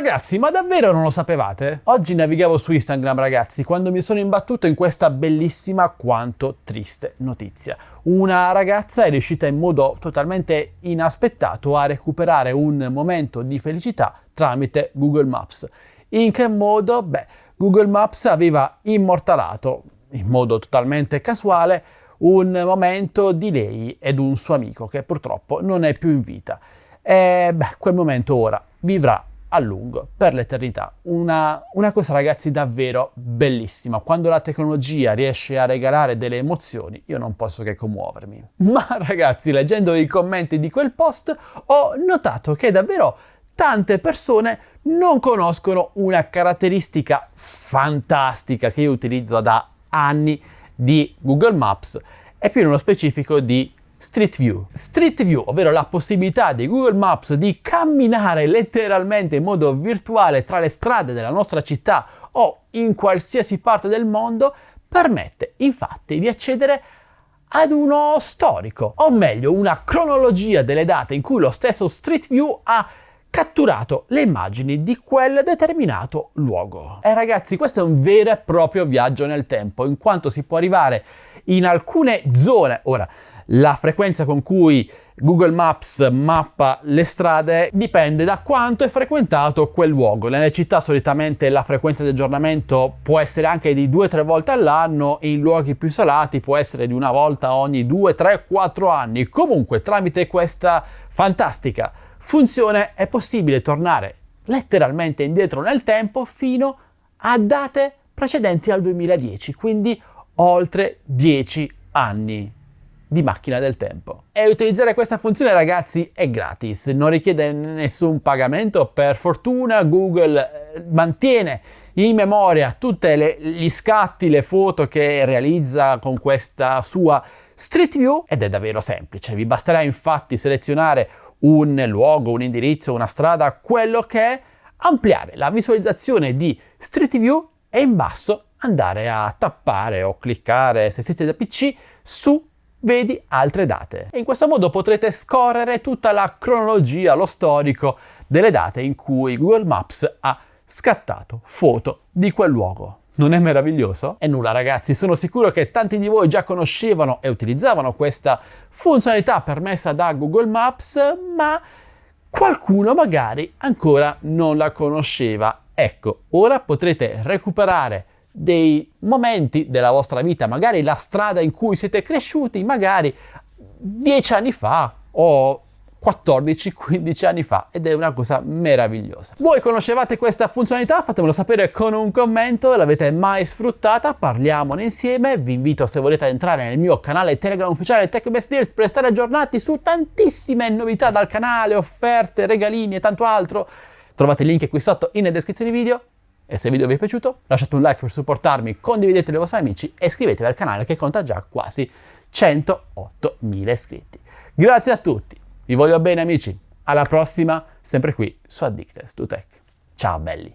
Ragazzi, ma davvero non lo sapevate? Oggi navigavo su Instagram, ragazzi, quando mi sono imbattuto in questa bellissima quanto triste notizia. Una ragazza è riuscita in modo totalmente inaspettato a recuperare un momento di felicità tramite Google Maps. In che modo? Beh, Google Maps aveva immortalato, in modo totalmente casuale, un momento di lei ed un suo amico che purtroppo non è più in vita. E quel momento ora vivrà a lungo, per l'eternità. Una cosa, ragazzi, davvero bellissima. Quando la tecnologia riesce a regalare delle emozioni, io non posso che commuovermi. Ma ragazzi, leggendo i commenti di quel post, ho notato che davvero tante persone non conoscono una caratteristica fantastica che io utilizzo da anni di Google Maps e più nello specifico di Street View. Street View, ovvero la possibilità di Google Maps di camminare letteralmente in modo virtuale tra le strade della nostra città o in qualsiasi parte del mondo, permette infatti di accedere ad uno storico, o meglio una cronologia delle date in cui lo stesso Street View ha catturato le immagini di quel determinato luogo. E ragazzi, questo è un vero e proprio viaggio nel tempo, in quanto si può arrivare in alcune zone. Ora, la frequenza con cui Google Maps mappa le strade dipende da quanto è frequentato quel luogo. Nelle città solitamente la frequenza di aggiornamento può essere anche di 2-3 volte all'anno, e in luoghi più isolati può essere di una volta ogni 2, 3, 4 anni. Comunque, tramite questa fantastica funzione è possibile tornare letteralmente indietro nel tempo fino a date precedenti al 2010, quindi oltre 10 anni di macchina del tempo. E utilizzare questa funzione, ragazzi, è gratis, non richiede nessun pagamento. Per fortuna Google mantiene in memoria tutti gli scatti, le foto che realizza con questa sua Street View, ed è davvero semplice. Vi basterà infatti selezionare un luogo, un indirizzo, una strada, quello che è, ampliare la visualizzazione di Street View e in basso andare a tappare o cliccare, se siete da PC, su vedi altre date. E in questo modo potrete scorrere tutta la cronologia, lo storico delle date in cui Google Maps ha scattato foto di quel luogo. Non è meraviglioso? E nulla, ragazzi, sono sicuro che tanti di voi già conoscevano e utilizzavano questa funzionalità permessa da Google Maps, ma qualcuno magari ancora non la conosceva. Ecco, ora potrete recuperare dei momenti della vostra vita, magari la strada in cui siete cresciuti, magari 10 anni fa o 14-15 anni fa, ed è una cosa meravigliosa. Voi conoscevate questa funzionalità? Fatemelo sapere con un commento. L'avete mai sfruttata? Parliamone insieme. Vi invito, se volete, ad entrare nel mio canale Telegram ufficiale TechBest Deals per restare aggiornati su tantissime novità dal canale, offerte, regalini e tanto altro. Trovate il link qui sotto in descrizione video. E se il video vi è piaciuto, lasciate un like per supportarmi, condividetelo ai vostri amici e iscrivetevi al canale che conta già quasi 108.000 iscritti. Grazie a tutti, vi voglio bene amici, alla prossima, sempre qui su Addicted to Tech. Ciao belli!